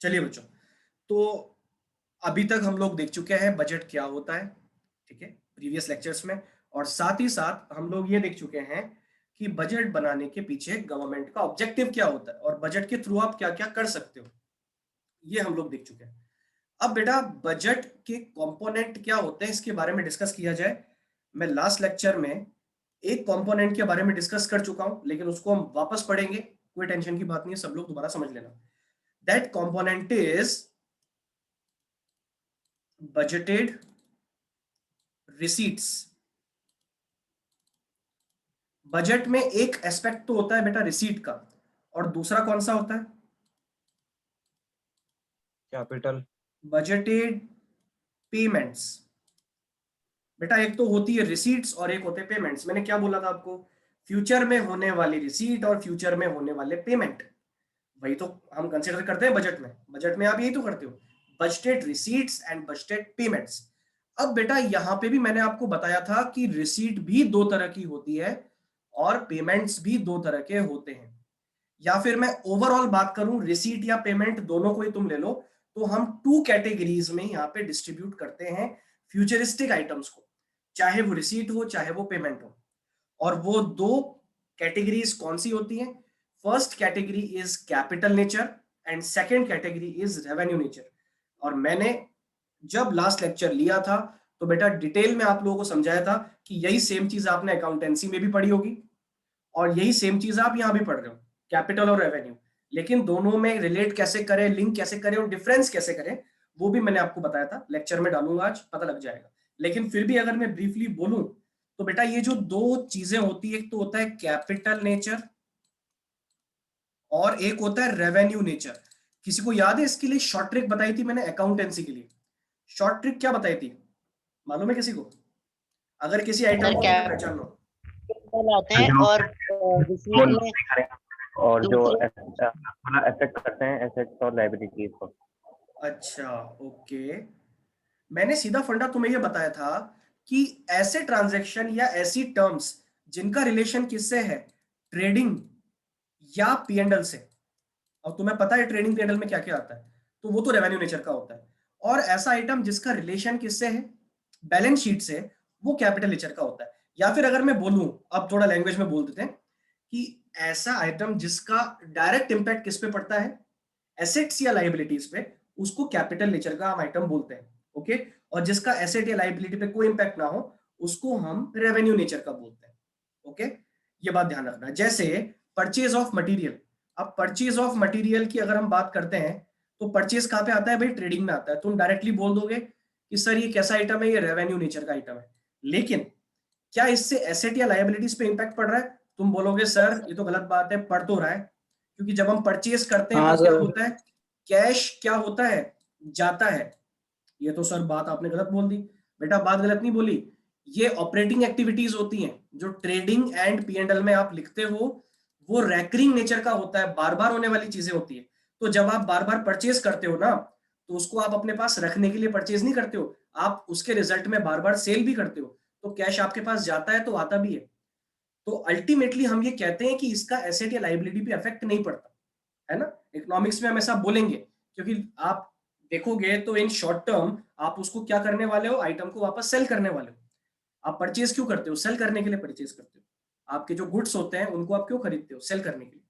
चलिए बच्चों, तो अभी तक हम लोग देख चुके हैं बजट क्या होता है, ठीक है, प्रीवियस लेक्चर्स में। और साथ ही साथ हम लोग ये देख चुके हैं कि बजट बनाने के पीछे गवर्नमेंट का ऑब्जेक्टिव क्या होता है और बजट के थ्रू आप क्या क्या कर सकते हो, ये हम लोग देख चुके हैं। अब बेटा बजट के कंपोनेंट क्या होते हैं इसके बारे में डिस्कस किया जाए। मैं लास्ट लेक्चर में एक कंपोनेंट के बारे में डिस्कस कर चुका हूं, लेकिन उसको हम वापस पढ़ेंगे, कोई टेंशन की बात नहीं है, सब लोग दोबारा समझ लेना। That component is budgeted receipts. Budget में एक एस्पेक्ट तो होता है बेटा रिसीट का, और दूसरा कौन सा होता है? कैपिटल। Budgeted payments. बेटा एक तो होती है रिसीट्स और एक होते हैं पेमेंट्स। मैंने क्या बोला था आपको? फ्यूचर में होने वाली रिसीट और फ्यूचर में होने वाले पेमेंट, वही तो हम कंसिडर करते हैं बजट में। बजट में आप यही तो करते हो, budgeted receipts and budgeted payments. अब बेटा यहां पे भी मैंने आपको बताया था कि रिसीट भी दो तरह की होती है और पेमेंट्स भी दो तरह के होते हैं। या फिर मैं ओवरऑल बात करूं, रिसीट या पेमेंट दोनों को ही तुम ले लो, तो हम टू कैटेगरीज में यहाँ पे डिस्ट्रीब्यूट करते हैं फ्यूचरिस्टिक आइटम्स को, चाहे वो रिसीट हो चाहे वो पेमेंट हो। और वो दो कैटेगरीज कौन सी होती हैं? First category is capital nature and second category is revenue nature. और मैंने जब लास्ट लेक्चर लिया था तो बेटा डिटेल में आप लोगों को समझाया था कि यही सेम चीज आपने अकाउंटेंसी में भी पढ़ी होगी और यही सेम चीज आप यहां भी पढ़ रहे हो, कैपिटल और रेवेन्यू। लेकिन दोनों में रिलेट कैसे करें, लिंक कैसे करें और डिफरेंस कैसे करें, वो भी मैंने आपको बताया था, लेक्चर में डालूंगा, आज पता लग जाएगा। लेकिन फिर भी अगर मैं ब्रीफली बोलूं तो बेटा ये जो दो चीजें होती है, एक तो होता है कैपिटल नेचर और एक होता है रेवेन्यू नेचर। किसी को याद है इसके लिए शॉर्ट ट्रिक बताई थी मैंने अकाउंटेंसी के लिए? शॉर्ट ट्रिक क्या बताई थी, मालूम है किसी को? अगर किसी आइटम सर को तुम्हें कैपिटल पहचानो। आते हैं और रिसीट में और जो दूसरे अपना अफेक्ट करते हैं एसेट्स और लायबिलिटीज को। अच्छा, ओके। मैंने सीधा फंडा तुम्हें यह बताया था कि ऐसे ट्रांजैक्शन या ऐसी टर्म्स जिनका रिलेशन किससे है, ट्रेडिंग या पीएनडल से, और तुम्हें पता है ट्रेडिंग पीएनडल में क्या क्या आता है, तो वो तो रेवेन्यू नेचर का होता है। और ऐसा आइटम जिसका रिलेशन किससे है, बैलेंस शीट से, वो कैपिटल नेचर का होता है। या फिर अगर मैं बोलूं, अब थोड़ा लैंग्वेज में बोल देते हैं, कि ऐसा आइटम जिसका डायरेक्ट इंपैक्ट किस पे पड़ता है, एसेट्स या लाइबिलिटीज पे, उसको कैपिटल नेचर का हम आइटम बोलते हैं। ओके। और जिसका एसेट या लाइबिलिटी पे कोई इंपैक्ट ना हो, उसको हम रेवेन्यू नेचर का बोलते हैं। ओके, ये बात ध्यान रखना। जैसे परचेज ऑफ मटेरियल। अब परचेज ऑफ मटेरियल की अगर हम बात करते हैं तो परचेज कहाँ पे आता है भाई? ट्रेडिंग में आता है। तुम डायरेक्टली बोल दोगे कि सर ये कैसा आइटम है, ये रेवेन्यू नेचर का आइटम है। लेकिन क्या इससे एसेट या लाइबिलिटीज पे इंपैक्ट पड़ रहा है? तुम बोलोगे सर ये तो गलत बात है, पड़ तो रहा है, क्योंकि जब हम परचेज करते हैं हाँ तो क्या सर। होता है, कैश क्या होता है, जाता है। ये तो सर बात आपने गलत बोल दी। बेटा बात गलत नहीं बोली, ये ऑपरेटिंग एक्टिविटीज होती हैं जो ट्रेडिंग एंड पीएनडल में आप लिखते हो, वो रैकरिंग नेचर का होता है, बार बार होने वाली चीजें होती है। तो जब आप बार बार परचेज करते हो ना, तो उसको आप अपने पास रखने के लिए परचेज नहीं करते हो, आप उसके रिजल्ट में बार बार सेल भी करते हो, तो कैश आपके पास जाता है तो आता भी है। तो अल्टीमेटली हम ये कहते हैं कि इसका एसेट या लाइबिलिटी पे इफेक्ट नहीं पड़ता है ना। इकोनॉमिक्स में हम ऐसा बोलेंगे, क्योंकि आप देखोगे तो इन शॉर्ट टर्म आप उसको क्या करने वाले हो, आइटम को वापस सेल करने वाले हो। आप परचेज क्यों करते हो? सेल करने के लिए परचेज करते हो। आपके जो गुड्स होते हैं उनको आप क्यों खरीदते हो? सेल करने के लिए।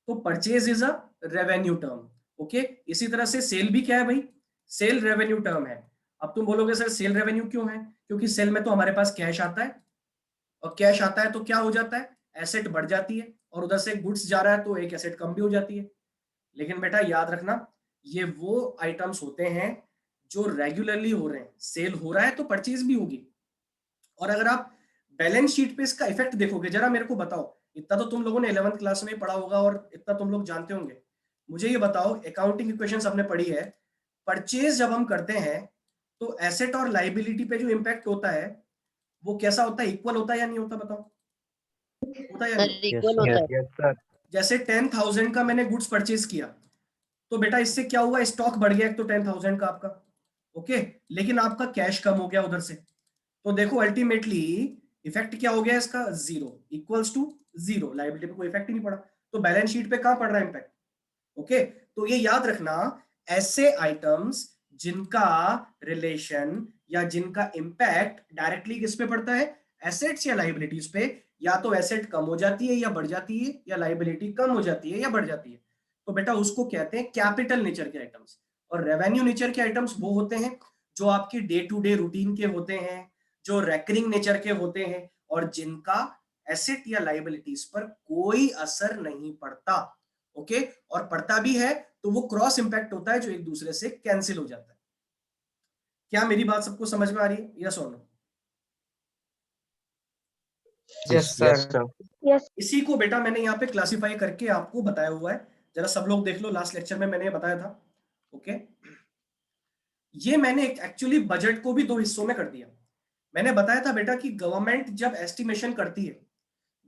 तो purchase is a revenue term. Okay. इसी तरह से सेल भी क्या है भाई? सेल रेवेन्यू टर्म है। अब तुम बोलोगे सर सेल रेवेन्यू क्यों है? क्योंकि सेल में तो हमारे पास कैश आता है, और कैश आता है तो क्या हो जाता है, एसेट बढ़ जाती है, और उधर से गुड्स जा रहा है तो एक एसेट कम भी हो जाती है। लेकिन बेटा याद रखना, ये वो आइटम्स होते हैं जो रेगुलरली हो रहे हैं, सेल हो रहा है तो परचेज भी होगी। और अगर आप बैलेंस शीट पे इसका इफेक्ट देखोगे, जरा मेरे को बताओ, इतना तो तुम लोगों ने 11th क्लास में पढ़ा होगा और इतना तुम लोग जानते होंगे, मुझे ये बताओ, अकाउंटिंग इक्वेशंस हमने पढ़ी है, परचेज जब हम करते हैं तो एसेट और लाइबिलिटी पे जो इंपैक्ट होता है वो कैसा होता है, इक्वल होता है या नहीं होता? बताओ, होता है या सर नहीं? यस इक्वल सर, होता है। Yes sir. जैसे 10,000 का मैंने गुड्स परचेज किया, तो बेटा इससे क्या हुआ, स्टॉक बढ़ गया एक तो 10,000 का आपका। ओके। लेकिन आपका कैश कम हो गया उधर से, तो देखो अल्टीमेटली इफेक्ट क्या हो गया इसका, zero, equals to zero. Liability पे कोई इफेक्ट ही नहीं पड़ा, तो बैलेंस शीट पे कहां पड़ रहा है इंपैक्ट? ओके। तो ये याद रखना ऐसे आइटम्स जिनका रिलेशन या जिनका इंपैक्ट डायरेक्टली किस पे पड़ता है, एसेट्स या लाइबिलिटीज पे। या तो एसेट कम हो जाती है या बढ़ जाती है, या लाइबिलिटी कम हो जाती है या बढ़ जाती है, तो बेटा उसको कहते हैं कैपिटल नेचर के आइटम्स। और रेवेन्यू नेचर के आइटम्स वो होते हैं जो आपकी डे टू डे रूटीन के होते हैं, जो रेकरिंग नेचर के होते हैं, और जिनका एसेट या लाइबिलिटीज पर कोई असर नहीं पड़ता। ओके, और पड़ता भी है तो वो क्रॉस इंपैक्ट होता है जो एक दूसरे से कैंसिल हो जाता है। क्या मेरी बात सबको समझ में आ रही है? यस और नो? Yes sir. इसी को बेटा मैंने यहाँ पे क्लासिफाई करके आपको बताया हुआ है, जरा सब लोग देख लो, लास्ट लेक्चर में मैंने बताया था। ओके, ये मैंने एक्चुअली बजट को भी दो हिस्सों में कर दिया। मैंने बताया था बेटा कि गवर्नमेंट जब एस्टिमेशन करती है,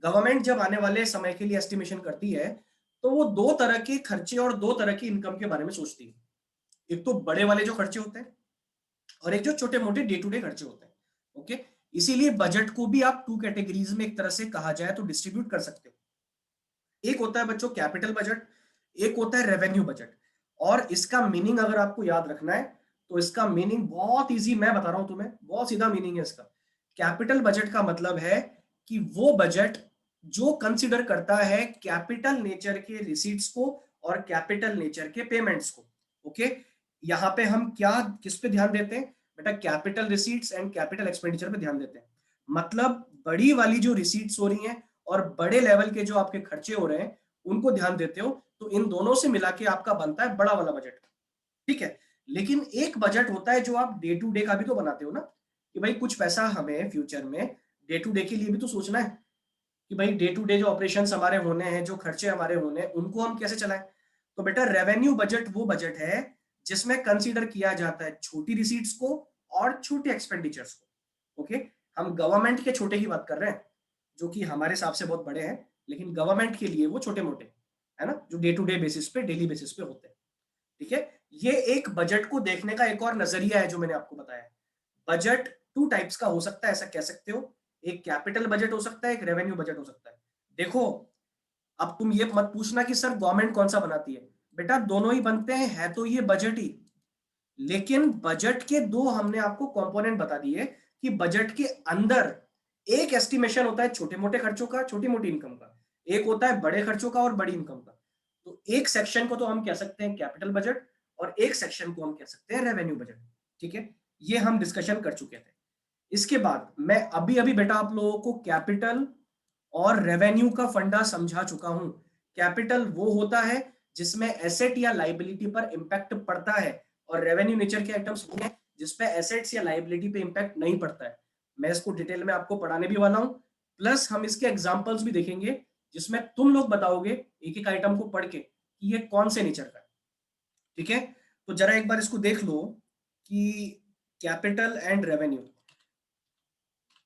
गवर्नमेंट जब आने वाले समय के लिए एस्टिमेशन करती है, तो वो दो तरह के खर्चे और दो तरह की इनकम के बारे में सोचती है। एक तो बड़े वाले जो खर्चे होते हैं, और एक जो छोटे मोटे डे टू डे खर्चे होते हैं। ओके, इसीलिए बजट को भी आप टू कैटेगरीज में एक तरह से कहा जाए तो डिस्ट्रीब्यूट कर सकते हो। एक होता है बच्चों कैपिटल बजट, एक होता है रेवेन्यू बजट। और इसका मीनिंग अगर आपको याद रखना है तो इसका मीनिंग बहुत इजी, मैं बता रहा हूं तुम्हें, बहुत सीधा मीनिंग है इसका। कैपिटल बजट का मतलब है कि वो बजट जो कंसिडर करता है कैपिटल नेचर के रिसीट्स को और कैपिटल नेचर के पेमेंट्स को। ओके, यहाँ पे हम क्या किस पे ध्यान देते हैं बेटा, capital receipts and capital expenditure पे ध्यान देते हैं। मतलब बड़ी वाली जो रिसीट्स हो रही हैं और बड़े लेवल के जो आपके खर्चे हो रहे हैं उनको ध्यान देते हो, तो इन दोनों से मिला के आपका बनता है बड़ा वाला बजट। ठीक है, लेकिन एक बजट होता है जो आप डे टू डे का भी तो बनाते हो ना, कि भाई कुछ पैसा हमें फ्यूचर में डे टू डे के लिए भी तो सोचना है कि भाई डे टू डे जो ऑपरेशंस हमारे होने हैं, जो खर्चे हमारे होने हैं, उनको हम कैसे चलाएं। तो बेटा रेवेन्यू बजट वो बजट है जिसमें कंसीडर किया जाता है छोटी रिसीट्स को और छोटे एक्सपेंडिचर्स को। ओके, हम गवर्नमेंट के छोटे की बात कर रहे हैं जो कि हमारे हिसाब से बहुत बड़े हैं, लेकिन गवर्नमेंट के लिए वो छोटे मोटे है ना, जो डे टू डे बेसिस पे, डेली बेसिस पे होते हैं। ठीक है, ये एक बजट को देखने का एक और नजरिया है जो मैंने आपको बताया। बजट टू टाइप्स का हो सकता है, ऐसा कह सकते हो। एक कैपिटल बजट हो सकता है, एक रेवेन्यू बजट हो सकता है। देखो, अब तुम ये मत पूछना कि सर गवर्नमेंट कौन सा बनाती है, बेटा दोनों ही बनते हैं, है तो ये बजट ही। लेकिन बजट के दो हमने आपको कंपोनेंट बता दिए कि बजट के अंदर एक एस्टिमेशन होता है छोटे मोटे खर्चों का, छोटी मोटी इनकम का, एक होता है बड़े खर्चों का और बड़ी इनकम का। तो एक सेक्शन को तो हम कह सकते हैं कैपिटल बजट और एक सेक्शन को हम कह सकते हैं रेवेन्यू बजट। ठीक है, ये हम डिस्कशन कर चुके थे। इसके बाद मैं अभी अभी बेटा आप लोगों को कैपिटल और रेवेन्यू का फंडा समझा चुका हूं। कैपिटल वो होता है जिसमें एसेट या लाइबिलिटी पर इंपैक्ट पड़ता है, और रेवेन्यू नेचर के आइटम्स वो हैं जिसपे एसेट्स या लाइबिलिटी पे इंपैक्ट नहीं पड़ता है। मैं इसको डिटेल में आपको पढ़ाने भी वाला हूं, प्लस हम इसके एग्जांपल्स भी देखेंगे जिसमें तुम लोग बताओगे एक एक आइटम को पढ़ के कि ये कौन से नेचर का है। ठीक है, तो जरा एक बार इसको देख लो कि कैपिटल एंड रेवेन्यू,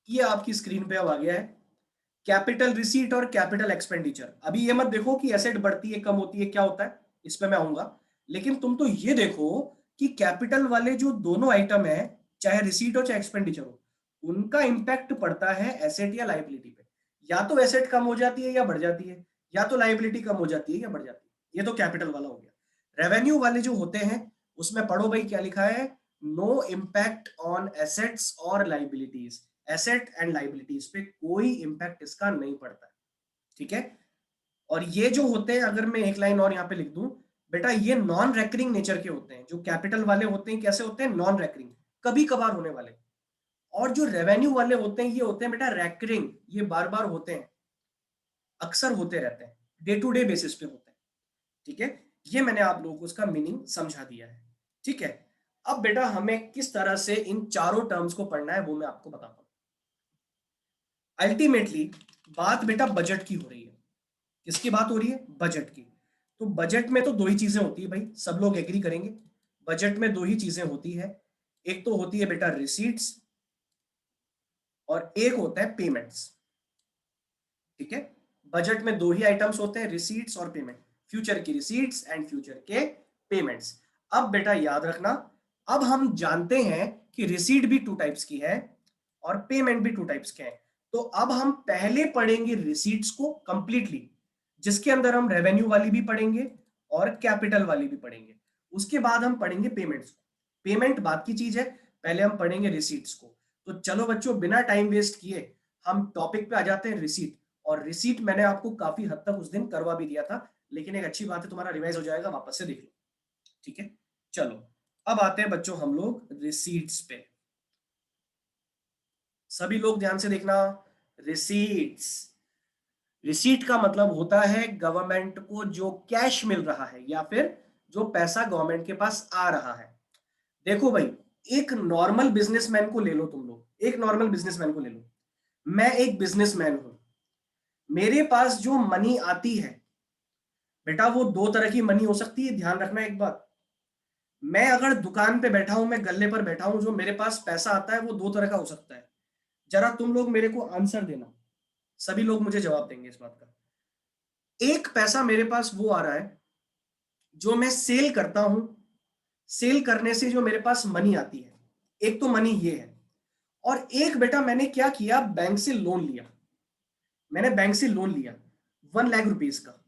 ये आपकी स्क्रीन पे अब आ गया है। कैपिटल रिसीट और कैपिटल एक्सपेंडिचर। अभी ये मत देखो कि एसेट बढ़ती है कम होती है क्या होता है, इस पे मैं आऊंगा। लेकिन तुम तो ये देखो कि कैपिटल वाले जो दोनों आइटम है, चाहे रिसीट हो चाहे एक्सपेंडिचर हो, उनका इंपैक्ट पड़ता है एसेट या लाइबिलिटी पे। या तो एसेट कम हो जाती है या बढ़ जाती है, या तो लाइबिलिटी कम हो जाती है या बढ़ जाती है। ये तो कैपिटल वाला हो गया। रेवेन्यू वाले जो होते हैं उसमें पढ़ो भाई क्या लिखा है, नो इम्पैक्ट ऑन एसेट्स और लाइबिलिटीज। एसेट एंड लाइबिलिटीज पे कोई इंपैक्ट इसका नहीं पड़ता है। ठीक है, और ये जो होते हैं, अगर मैं एक लाइन और यहाँ पे लिख दूं बेटा, ये नॉन रेकरिंग नेचर के होते हैं। जो कैपिटल वाले होते हैं कैसे होते हैं, नॉन रेकरिंग, कभी कभार होने वाले। और जो रेवेन्यू वाले होते हैं ये होते हैं बेटा रेकरिंग, ये बार बार होते हैं, अक्सर होते रहते हैं, डे टू डे बेसिस पे होते हैं। ठीक है, ये मैंने आप लोगों को उसका मीनिंग समझा दिया है। ठीक है, अब बेटा हमें किस तरह से इन चारों टर्म्स को पढ़ना है वो मैं आपको बताता हूं। अल्टीमेटली बात बेटा बजट की हो रही है। किसकी बात हो रही है, बजट की। तो बजट में तो दो ही चीजें होती है भाई, सब लोग एग्री करेंगे। बजट में दो ही चीजें होती है, एक तो होती है बेटा रिसीट्स और एक होता है पेमेंट्स। ठीक है, बजट में दो ही आइटम्स होते हैं, रिसीट्स और पेमेंट, फ्यूचर की रिसीट्स एंड फ्यूचर के पेमेंट्स। अब बेटा याद रखना, अब हम जानते हैं कि रिसीट भी टू टाइप्स की है और पेमेंट भी टू टाइप्स के हैं। तो अब हम पहले पढ़ेंगे रिसीट्स को कंप्लीटली, जिसके अंदर हम रेवेन्यू वाली भी पढ़ेंगे और कैपिटल वाली भी पढ़ेंगे। उसके बाद हम पढ़ेंगे पेमेंट्स को। पेमेंट बाद की चीज है, पहले हम पढ़ेंगे रिसीट्स को। तो चलो बच्चों, बिना टाइम वेस्ट किए हम टॉपिक पे आ जाते हैं, रिसीट। और रिसीट मैंने आपको काफी हद तक उस दिन करवा भी दिया था, लेकिन एक अच्छी बात है, तुम्हारा रिवाइज हो जाएगा, वापस से देख लो। ठीक है, चलो अब आते हैं बच्चों हम लोग रिसीट्स पे। सभी लोग ध्यान से देखना, रिसीट्स। रिसीट का मतलब होता है गवर्नमेंट को जो कैश मिल रहा है या फिर जो पैसा गवर्नमेंट के पास आ रहा है। देखो भाई, एक नॉर्मल बिजनेसमैन को ले लो तुम लोग, एक नॉर्मल बिजनेसमैन को ले लो। मैं एक बिजनेसमैन हूं, मेरे पास जो मनी आती है बेटा, वो दो तरह की मनी हो सकती है, ध्यान रखना एक बात। मैं अगर दुकान पे बैठा हूं, मैं गल्ले पर बैठा हूं, जो मेरे पास पैसा आता है वो दो तरह का हो सकता है। जरा तुम लोग मेरे को आंसर देना, सभी लोग मुझे जवाब देंगे इस बात का। एक पैसा मेरे पास वो आ रहा है जो मैं सेल करता हूं, सेल करने से जो मेरे पास मनी आती है, एक तो मनी ये है। और एक बेटा मैंने क्या किया, बैंक से लोन लिया। मैंने बैंक से लोन लिया 1 लाख रुपीस का,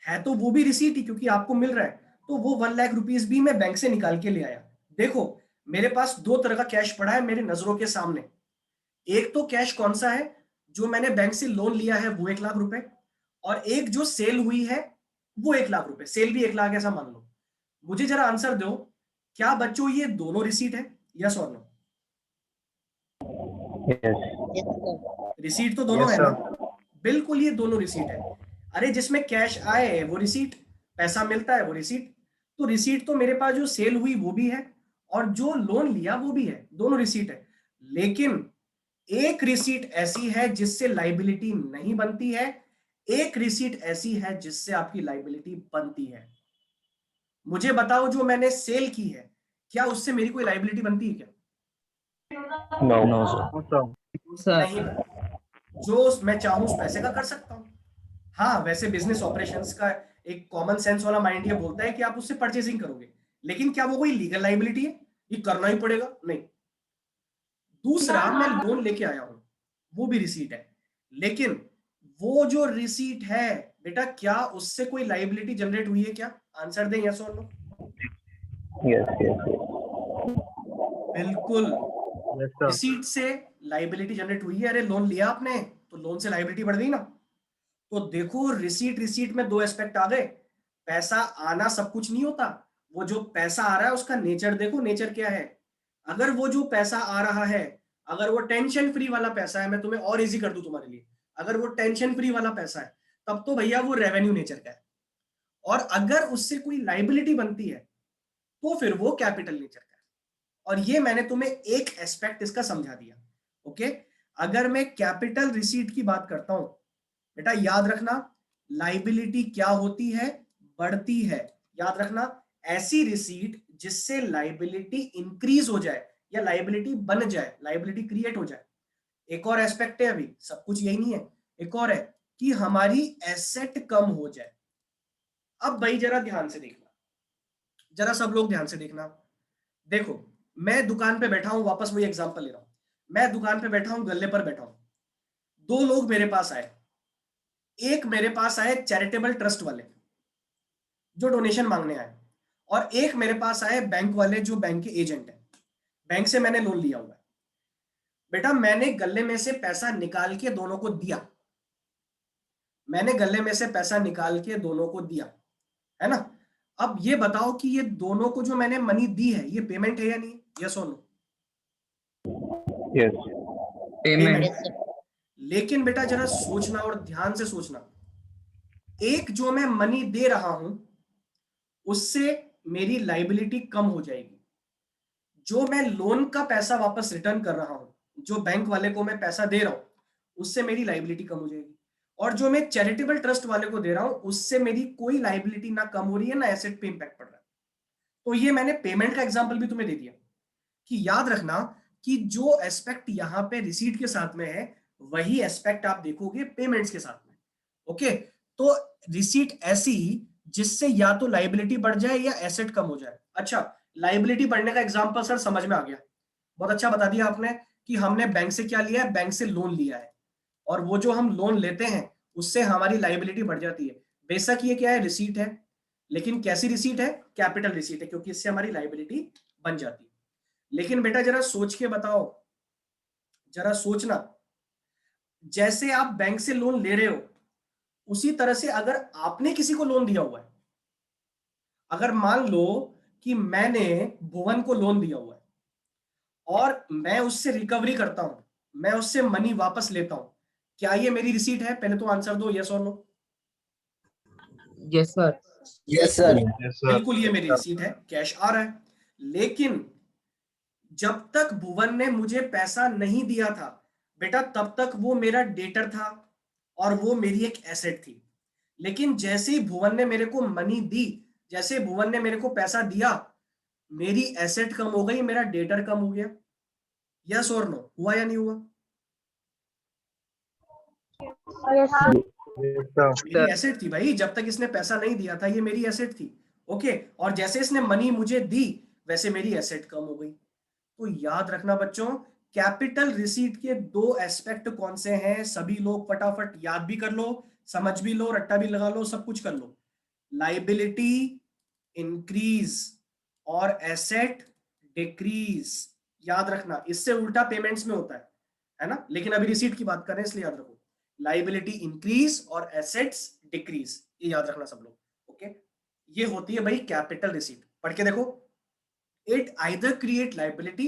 है तो वो भी रिसीट ही, क्योंकि आपको मिल रहा है, तो वो 1 लाख रुपीस भी मैं बैंक से निकाल के ले आया। देखो मेरे पास दो तरह का कैश पड़ा है मेरे नजरों के सामने। एक तो कैश कौन सा है, जो मैंने बैंक से लोन लिया है वो 1 लाख रुपए, और एक जो सेल हुई है वो 1 लाख रुपए, सेल भी 1 लाख ऐसा मान लो। मुझे जरा आंसर दो, क्या बच्चों ये दोनों रिसीट है, यस और नो? रिसीट तो दोनों है ना, बिल्कुल ये दोनों रिसीट है। अरे जिसमें कैश आए वो रिसीट, पैसा मिलता है वो रिसीट। तो रिसीट तो मेरे पास जो सेल हुई वो भी है, और जो लोन लिया वो भी है, दोनों रिसीट है। लेकिन एक रिसीट ऐसी है जिससे लाइबिलिटी नहीं बनती है, एक रिसीट ऐसी है जिससे आपकी लाइबिलिटी बनती है। मुझे बताओ, जो मैंने सेल की है, क्या उससे मेरी कोई लाइबिलिटी बनती है क्या? No sir. नहीं। जो मैं चाहूं उस पैसे का कर सकता हूं। हाँ, वैसे बिजनेस ऑपरेशंस का एक कॉमन सेंस वाला माइंड ये बोलता है कि आप उससे परचेसिंग करोगे, लेकिन क्या वो कोई लीगल लाइबिलिटी है, ये करना ही पड़ेगा? नहीं। दूसरा, मैं लोन लेके आया हूं, वो भी रिसीट है, लेकिन वो जो रिसीट है बेटा, क्या उससे कोई लाइबिलिटी जनरेट हुई है क्या? आंसर दें, यस और नो? यस बिल्कुल, रिसीट से लाइबिलिटी जनरेट हुई है। अरे लोन लिया आपने तो लोन से लाइबिलिटी बढ़ गई ना। तो देखो, रिसीट रिसीट में दो एस्पेक्ट आ गए। पैसा आना सब कुछ नहीं होता, वो जो पैसा आ रहा है उसका नेचर देखो, नेचर क्या है। अगर वो जो पैसा आ रहा है, अगर वो टेंशन फ्री वाला पैसा है, मैं तुम्हें और इजी कर दूं तुम्हारे लिए, अगर वो टेंशन फ्री वाला पैसा है, तब तो भैया वो रेवेन्यू नेचर का है। और अगर उससे कोई लाइबिलिटी बनती है तो फिर वो कैपिटल नेचर का है। और ये मैंने तुम्हें एक एस्पेक्ट इसका समझा दिया। ओके, अगर मैं कैपिटल रिसीट की बात करता हूं बेटा, याद रखना, लाइबिलिटी क्या होती है, बढ़ती है। याद रखना, ऐसी रिसीट जिससे लाइबिलिटी इंक्रीज हो जाए या लाइबिलिटी बन जाए, लाइबिलिटी क्रिएट हो जाए। एक और एस्पेक्ट है, अभी सब कुछ यही नहीं है, एक और है कि हमारी एसेट कम हो जाए। अब भाई जरा ध्यान से देखना, जरा सब लोग ध्यान से देखना। देखो, मैं दुकान पे बैठा हूं, वापस वही एग्जांपल ले रहा हूं। मैं दुकान पे बैठा हूं, गल्ले पर बैठा हूं, दो लोग मेरे पास आए। एक मेरे पास आए चैरिटेबल ट्रस्ट वाले जो डोनेशन मांगने आए, और एक मेरे पास आए बैंक वाले जो बैंक के एजेंट है, बैंक से मैंने लोन लिया हुआ है। बेटा मैंने गल्ले में से पैसा निकाल के दोनों को दिया, मैंने गल्ले में से पैसा निकाल के दोनों को दिया, है ना। अब ये बताओ कि ये दोनों को जो मैंने मनी दी है, ये पेमेंट है या नहीं? यस और नो? Yes payment. लेकिन बेटा जरा सोचना और ध्यान से सोचना, एक जो मैं मनी दे रहा हूं उससे मेरी लाइबिलिटी कम हो जाएगी। जो मैं लोन का पैसा वापस रिटर्न कर रहा हूं, जो बैंक वाले को मैं पैसा दे रहा हूं, उससे मेरी लाइबिलिटी कम हो जाएगी। और जो मैं चैरिटेबल ट्रस्ट वाले को दे रहा हूं, उससे मेरी कोई लाइबिलिटी ना कम हो रही है ना एसेट पे इंपैक्ट पड़ रहा है। तो ये मैंने पेमेंट का एग्जांपल भी तुम्हें दे दिया कि याद रखना कि जो एस्पेक्ट यहां पे रिसीट के साथ में है, वही एस्पेक्ट आप देखोगे पेमेंट्स के साथ में। ओके, तो रिसीट ऐसी जिससे या तो लाइबिलिटी बढ़ जाए या एसेट कम हो जाए। अच्छा, लाइबिलिटी बढ़ने का एग्जांपल सर समझ में आ गया, बहुत अच्छा बता दिया आपने कि हमने बैंक से क्या लिया है, बैंक से लोन लिया है, और वो जो हम लोन लेते हैं उससे हमारी लाइबिलिटी बढ़ जाती है। बेशक ये क्या है, रिसीट है, लेकिन कैसी रिसीट है? कैपिटल रिसीट है, क्योंकि इससे हमारी लाइबिलिटी बन जाती है। लेकिन बेटा जरा सोच के बताओ, जरा सोचना, जैसे आप बैंक से लोन ले रहे हो उसी तरह से अगर आपने किसी को लोन दिया हुआ है, अगर मान लो कि मैंने भुवन को लोन दिया हुआ है और मैं उससे रिकवरी करता हूं, मैं उससे मनी वापस लेता हूं, क्या ये मेरी रिसीट है? पहले तो आंसर दो, यस और no. Yes sir. Yes sir. बिल्कुल ये मेरी रिसीट है, कैश आ रहा है। लेकिन जब तक भुवन ने मुझे पैसा नहीं दिया था बेटा, तब तक वो मेरा डेटर था और वो मेरी एक एसेट थी। लेकिन जैसे ही भुवन ने मेरे को मनी दी, जैसे भुवन ने मेरे को पैसा दिया, मेरी एसेट कम हो गई, मेरा डेटर कम हो गया। यस और नो, हुआ या नहीं हुआ? मेरी एसेट थी भाई, जब तक इसने पैसा नहीं दिया था ये मेरी एसेट थी। ओके, और जैसे इसने मनी मुझे दी वैसे मेरी एसेट कम हो गई। तो याद रखना बच्चों, कैपिटल रिसीट के दो एस्पेक्ट कौन से हैं? सभी लोग फटाफट याद भी कर लो, समझ भी लो, रट्टा भी लगा लो, सब कुछ कर लो। लाइबिलिटी इंक्रीज और एसेट डिक्रीज। याद रखना, इससे उल्टा पेमेंट्स में होता है ना? लेकिन अभी रिसीट की बात कर रहे हैं इसलिए याद रखो, लाइबिलिटी इंक्रीज और एसेट्स डिक्रीज, ये याद रखना सब लोग। ओके, ये होती है भाई कैपिटल रिसीट। पढ़ के देखो, इट आइदर क्रिएट लाइबिलिटी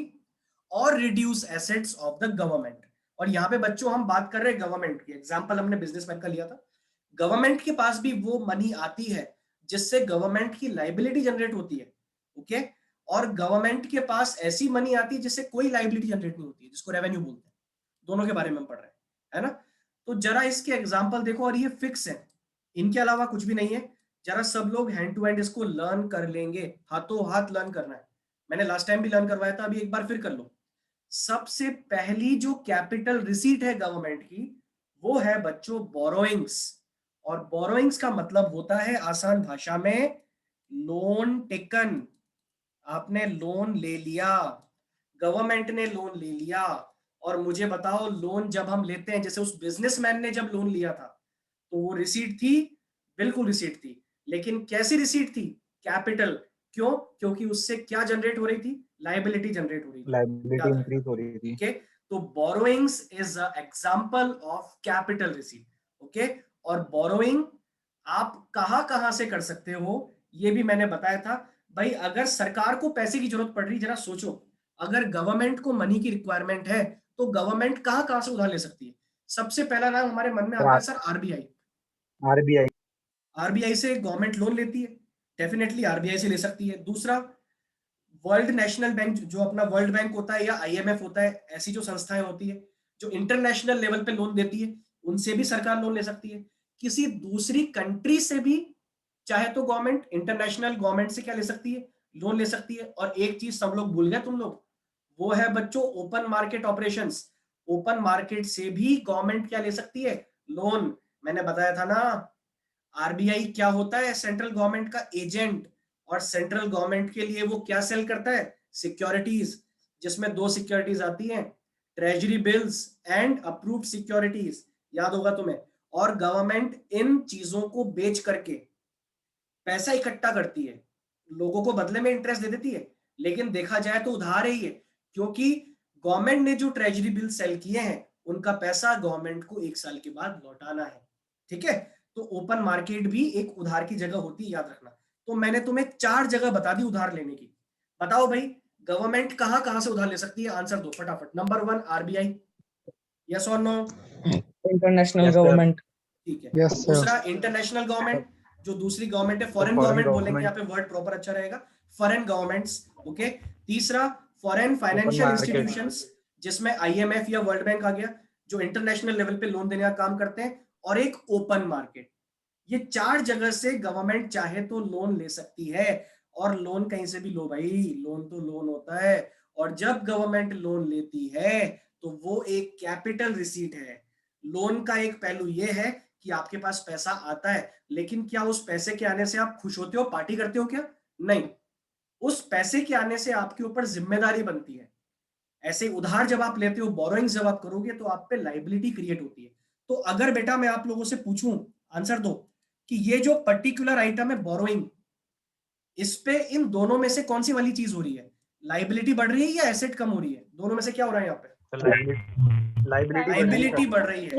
और reduce assets of the government. और यहाँ पे बच्चों हम बात कर रहे हैं गवर्नमेंट की, एग्जांपल हमने बिजनेसमैन का लिया था। गवर्नमेंट के पास भी वो मनी आती है जिससे गवर्नमेंट की लाइबिलिटी जनरेट होती है। ओके, और गवर्नमेंट के पास ऐसी मनी आती है जिससे कोई लाइबिलिटी जनरेट नहीं होती है, जिसको रेवेन्यू बोलते हैं। दोनों के बारे में हम पढ़ रहे हैं, है ना? तो जरा इसके एग्जाम्पल देखो, और ये फिक्स है, इनके अलावा कुछ भी नहीं है। जरा सब लोग हैंड टू हैंड इसको लर्न कर लेंगे, हाथों हाथ लर्न करना है। मैंने लास्ट टाइम भी लर्न करवाया था, अभी एक बार फिर कर लो। सबसे पहली जो कैपिटल रिसीट है गवर्नमेंट की, वो है बच्चों बोरोइंग्स। और बोरोइंग्स का मतलब होता है आसान भाषा में लोन टेकन। आपने लोन ले लिया, गवर्नमेंट ने लोन ले लिया। और मुझे बताओ, लोन जब हम लेते हैं, जैसे उस बिजनेसमैन ने जब लोन लिया था तो वो रिसीट थी, बिल्कुल रिसीट थी। लेकिन कैसी रिसीट थी? कैपिटल। क्यों? क्योंकि उससे क्या जनरेट हो रही थी? लाइबिलिटी जनरेट हो रही थी, लाइबिलिटी इंक्रीज हो रही थी। ओके, तो borrowings is a example of capital receipt. Okay, और बोरोइंग आप कहां कहां से कर सकते हो ये भी मैंने बताया था। भाई अगर सरकार को पैसे की जरूरत पड़ रही, जरा सोचो, अगर गवर्नमेंट को मनी की रिक्वायरमेंट है तो गवर्नमेंट कहां कहां से उधार ले सकती है? सबसे पहला नाम हमारे मन में आता है सर, आरबीआई। आरबीआई। आरबीआई से गवर्नमेंट लोन लेती है, डेफिनेटली आरबीआई से ले सकती है। दूसरा, वर्ल्ड नेशनल बैंक, जो अपना वर्ल्ड बैंक होता है या आईएमएफ होता है, ऐसी जो संस्थाएं होती है जो इंटरनेशनल लेवल पे लोन देती है, उनसे भी सरकार लोन ले सकती है। किसी दूसरी कंट्री से भी चाहे तो गवर्नमेंट, इंटरनेशनल गवर्नमेंट से क्या ले सकती है? लोन ले सकती है। और एक चीज सब लोग भूल गए तुम लोग, वो है बच्चों open market operations. Open market से भी गवर्नमेंट क्या ले सकती है? लोन। मैंने बताया था ना, आरबीआई क्या होता है? सेंट्रल गवर्नमेंट का एजेंट। और सेंट्रल गवर्नमेंट के लिए वो क्या सेल करता है? सिक्योरिटीज, जिसमें दो सिक्योरिटीज आती हैं, treasury bills and approved securities, याद होगा तुम्हें। और गवर्नमेंट इन चीजों को बेच करके पैसा इकट्ठा करती है, लोगों को बदले में इंटरेस्ट दे देती है। लेकिन देखा जाए तो उधार है ये, क्योंकि गवर्नमेंट ने जो ट्रेजरी बिल सेल किए हैं उनका पैसा गवर्नमेंट को 1 साल के बाद लौटाना है। ठीक है, तो ओपन मार्केट भी एक उधार की जगह होती है, याद रखना। तो मैंने तुम्हें 4 जगह बता दी उधार लेने की। बताओ भाई, गवर्नमेंट कहां कहां से उधार ले सकती है? आंसर दो फटाफट। नंबर 1 आरबीआई, यस और नो? International government. ठीक है। Yes, sir. दूसरा, इंटरनेशनल गवर्नमेंट, जो दूसरी गवर्नमेंट है, फॉरेन गवर्नमेंट बोलेंगे यहाँ पे, वर्ड प्रॉपर अच्छा रहेगा, फॉरेन गवर्नमेंट्स। ओके, तीसरा फॉरेन फाइनेंशियल इंस्टीट्यूशंस, जिसमें आईएमएफ या वर्ल्ड बैंक आ गया, जो इंटरनेशनल लेवल पे लोन देने का काम करते हैं। और एक ओपन मार्केट। ये 4 जगह से गवर्नमेंट चाहे तो लोन ले सकती है। और लोन कहीं से भी लो भाई, लोन तो लोन होता है। और जब गवर्नमेंट लोन लेती है तो वो एक कैपिटल रिसीट है। लोन का एक पहलू ये है कि आपके पास पैसा आता है, लेकिन क्या उस पैसे के आने से आप खुश होते हो, पार्टी करते हो क्या? नहीं, उस पैसे के आने से आपके ऊपर जिम्मेदारी बनती है। ऐसे उधार जब आप लेते हो, बोरोइंग्स जब आप करोगे, तो आप पे लाइबिलिटी क्रिएट होती है। तो अगर बेटा मैं आप लोगों से पूछूं, आंसर दो कि ये जो पर्टिकुलर आइटम है बोरोइंग, इस पे इन दोनों में से कौन सी वाली चीज हो रही है? लाइबिलिटी बढ़ रही है या एसेट कम हो रही है? दोनों में से क्या हो रहा है यहाँ पे? लाइबिलिटी बढ़ रही है।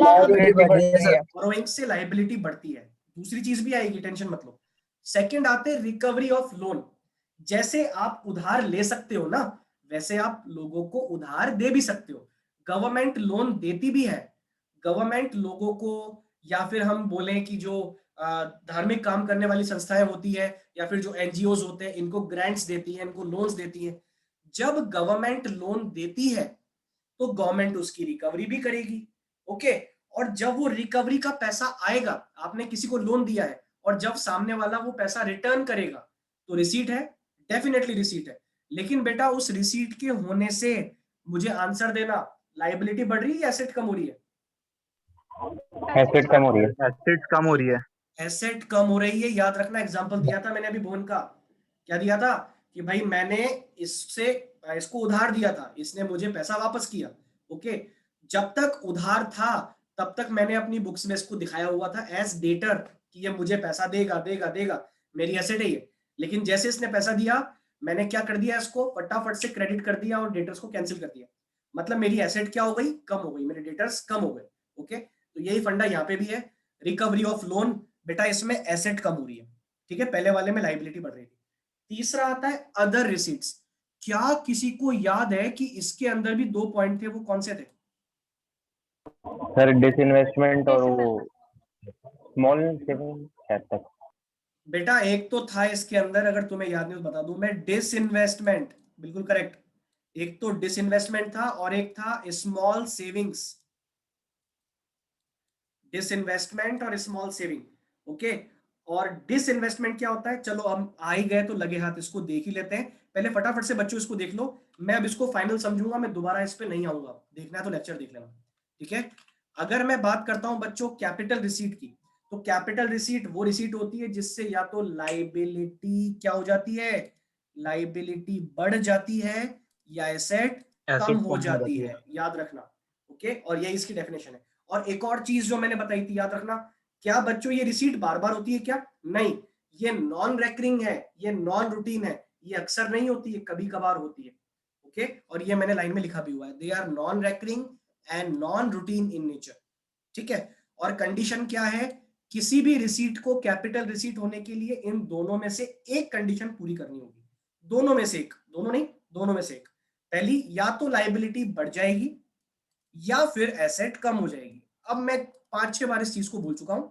बोरोइंग से लाइबिलिटी बढ़ती है। दूसरी चीज भी आएगी, टेंशन मत लो। सेकंड आते रिकवरी ऑफ लोन। जैसे आप उधार ले सकते हो ना, वैसे आप लोगों को उधार दे भी सकते हो। गवर्नमेंट लोन देती भी है। गवर्नमेंट लोगों को, या फिर हम बोलें कि जो धार्मिक काम करने वाली संस्थाएं होती है या फिर जो एनजीओज होते हैं, इनको ग्रांट्स देती है, इनको लोन्स देती है। जब गवर्नमेंट लोन देती है तो गवर्नमेंट उसकी रिकवरी भी करेगी। ओके, और जब वो रिकवरी का पैसा आएगा, आपने किसी को लोन दिया है और जब सामने वाला वो पैसा रिटर्न करेगा तो रिसीट है, डेफिनेटली रिसीट है। लेकिन बेटा उस रिसीट के होने से मुझे आंसर देना, लायबिलिटी बढ़ रही है या एसेट कम हो रही है? एसेट कम हो रही है। एसेट कम हो रही है। एसेट कम हो रही है। याद रखना, एग्जांपल दिया था मैंने अभी भुवन का। क्या दिया था कि भाई मैंने इसको उधार दिया था, इसने मुझे पैसा वापस किया। ओके, जब तक उधार था तब तक मैंने अपनी बुक्स में इसको दिखाया हुआ था एज डेटर कि ये मुझे पैसा देगा देगा देगा, मेरी एसेट है ये। लेकिन जैसे इसने पैसा दिया, मैंने क्या कर दिया, इसको फटाफट से क्रेडिट कर दिया और डेटर्स को कैंसिल कर दिया। मतलब मेरी एसेट क्या हो गई? कम हो गई, मेरे डेटर्स कम हो गए। ओके, तो यही फंडा यहाँ पे भी है, रिकवरी ऑफ लोन। बेटा इसमें एसेट कम हो रही है, ठीक है, पहले वाले में लायबिलिटी बढ़ रही थी। तीसरा आता है अदर रिसीट्स। क्या किसी को याद है कि इसके अंदर भी दो पॉइंट थे, वो कौन से थे? सर डिसइन्वेस्टमेंट और वो स्मॉल सेविंग शायद तक। बेटा एक तो था इसके अंदर, अगर तुम्हें याद नहीं तो बता दूं मैं, डिसइन्वेस्टमेंट, बिल्कुल करेक्ट। एक तो डिसइन्वेस्टमेंट था और एक था स्मॉल सेविंग्स। डिसइन्वेस्टमेंट और स्मॉल सेविंग। ओके, और डिसइन्वेस्टमेंट क्या होता है? चलो हम आ ही गए तो लगे हाथ इसको देख ही लेते हैं। पहले फटाफट से बच्चों इसको देख लो, मैं अब इसको फाइनल समझूंगा, मैं दोबारा इस पे नहीं आऊंगा। देखना है तो लेक्चर देख लेना, ठीक है। अगर मैं बात करता हूं बच्चों कैपिटल रिसीट की, तो कैपिटल रिसीट वो रिसीट होती है जिससे या तो लाइबिलिटी क्या हो जाती है, लाइबिलिटी बढ़ जाती है, या एसेट कम हो जाती है। याद रखना, ओके, और यही इसकी डेफिनेशन है। और एक और चीज जो मैंने बताई थी, याद रखना, क्या बच्चों ये रिसीट बार बार होती है क्या? नहीं, ये नॉन रेकरिंग है, ये नॉन रूटीन है, ये अक्सर नहीं होती है, कभी कभार होती है। ओके, और ये मैंने लाइन में लिखा भी हुआ है, they are non recurring and non routine in nature, ठीक है। और कंडीशन क्या है? किसी भी रिसीट को कैपिटल रिसीट होने के लिए इन दोनों में से एक कंडीशन पूरी करनी होगी। दोनों में से एक, दोनों नहीं, दोनों में से एक। पहली, या तो लायबिलिटी बढ़ जाएगी या फिर एसेट कम हो जाएगी। अब मैं 5-6 बार इस चीज को भूल चुका हूं,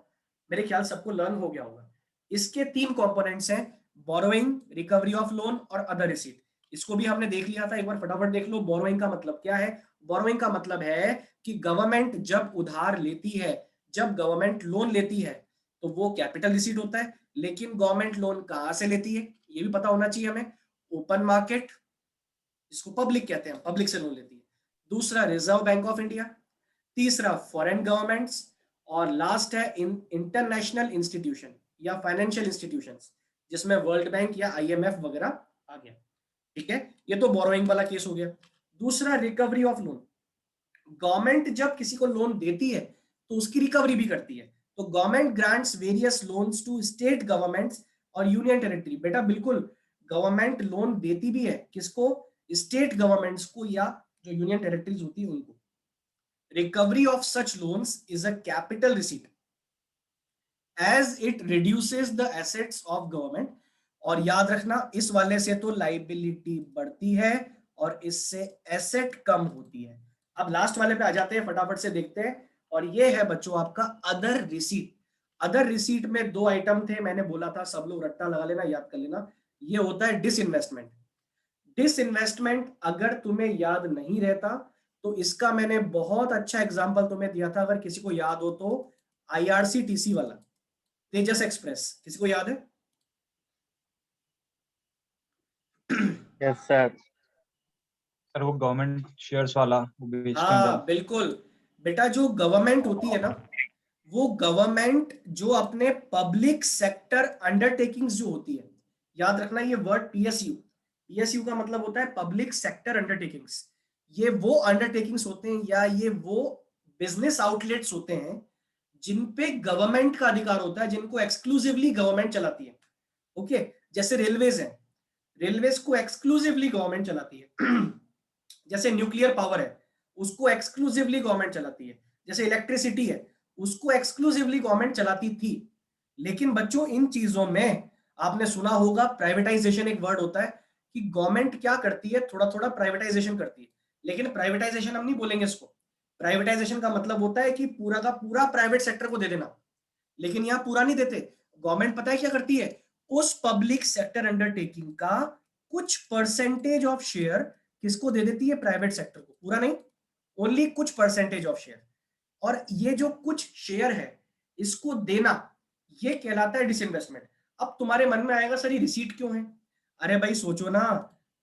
मेरे ख्याल सबको लर्न हो गया होगा। इसके 3 कंपोनेंट्स हैं, बोरोइंग, रिकवरी ऑफ लोन और अदर रिसीट। इसको भी हमने देख लिया था, एक बार फटाफट देख लो। बोरोइंग का मतलब क्या है? बोरोइंग का मतलब है कि गवर्नमेंट जब उधार लेती है, जब गवर्नमेंट लोन लेती है तो वो कैपिटल रिसीट होता है। लेकिन गवर्नमेंट लोन कहां से लेती है ये भी पता होना चाहिए हमें। ओपन मार्केट, इसको पब्लिक कहते हैं, पब्लिक से लोन लेती है। दूसरा रिजर्व बैंक ऑफ इंडिया, तीसरा फॉरेन गवर्नमेंट्स, और लास्ट है इंटरनेशनल इंस्टीट्यूशन या फाइनेंशियल इंस्टीट्यूशंस, जिसमें वर्ल्ड बैंक या आईएमएफ वगैरह आ गया, ठीक है। ये तो बोरोइंग वाला केस हो गया। दूसरा रिकवरी ऑफ लोन, गवर्नमेंट जब किसी को लोन देती है तो उसकी रिकवरी भी करती है। तो government grants various loans to state governments और यूनियन टेरिटरी। बेटा बिल्कुल, गवर्नमेंट लोन देती भी है, किसको? स्टेट गवर्नमेंट्स को या जो यूनियन टेरिटरीज होती है उनको। Recovery of such loans is a capital receipt as it reduces the assets of government. और याद रखना, इस वाले से तो लाइबिलिटी बढ़ती है और इससे एसेट कम होती है। अब लास्ट वाले पे आ जाते हैं, फटाफट से देखते हैं। और ये है बच्चों आपका अदर रिसीट। अदर रिसीट में 2 आइटम थे, मैंने बोला था, सब लोग रट्टा लगा लेना, याद कर लेना। ये होता है डिसइन्वेस्टमेंट। डिसइन्वेस्टमेंट अगर तुम्हें याद नहीं रहता तो इसका मैंने बहुत अच्छा एग्जांपल तुम्हें दिया था, अगर किसी को याद हो तो, आईआरसीटीसी वाला, तेजस एक्सप्रेस, किसी को याद है? Yes sir. सर वो गवर्नमेंट शेयर्स वाला वो बेचते हैं हाँ बिल्कुल बेटा, जो गवर्नमेंट होती है ना, वो गवर्नमेंट जो अपने पब्लिक सेक्टर अंडरटेकिंग्स जो होती है, याद रखना ये वर्ड पीएसयू, पीएसयू का मतलब होता है पब्लिक सेक्टर अंडरटेकिंग्स। ये वो अंडरटेकिंग्स होते हैं या ये वो बिजनेस आउटलेट्स होते हैं जिन पे गवर्नमेंट का अधिकार होता है, जिनको एक्सक्लूसिवली गवर्नमेंट चलाती है। ओके, जैसे रेलवेज है, रेलवेज को एक्सक्लूसिवली गवर्नमेंट चलाती है। जैसे न्यूक्लियर पावर है, उसको एक्सक्लूसिवली गवर्नमेंट चलाती है। जैसे इलेक्ट्रिसिटी है, उसको एक्सक्लूसिवली गवर्नमेंट चलाती थी। लेकिन बच्चों इन चीजों में आपने सुना होगा प्राइवेटाइजेशन एक वर्ड होता है, कि गवर्नमेंट क्या करती है, थोड़ा थोड़ा प्राइवेटाइजेशन करती है। लेकिन प्राइवेटाइजेशन हम नहीं बोलेंगे इसको। प्राइवेटाइजेशन का मतलब होता है कि पूरा का पूरा प्राइवेट सेक्टर को दे देना। लेकिन यहाँ पूरा नहीं देते। गवर्नमेंट पता है क्या करती है, उस पब्लिक सेक्टर अंडरटेकिंग का कुछ परसेंटेज ऑफ शेयर किसको दे देती है, प्राइवेट सेक्टर को। पूरा नहीं, ओनली कुछ परसेंटेज ऑफ शेयर। और ये जो कुछ शेयर है इसको देना, ये कहलाता है डिसइन्वेस्टमेंट। अब तुम्हारे मन में आएगा सर ये रिसीट क्यों है? अरे भाई सोचो ना,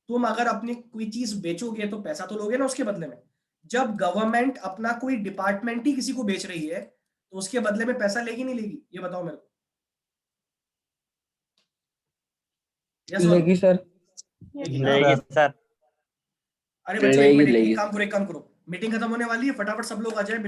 तुम अगर अपनी कोई चीज बेचोगे तो पैसा तो लोगे ना उसके बदले में। जब गवर्नमेंट अपना कोई डिपार्टमेंट ही किसी को बेच रही है तो उसके बदले में पैसा लेगी नहीं लेगी, ये बताओ मेरे को। Yes or no? लेगी सर, लेगी ना? लेगी सर। अरे बच्चों एक लेगी, मिनट, लेगी। एक काम करो, मीटिंग खत्म होने वाली है, फटाफट सब लोग आ जाए।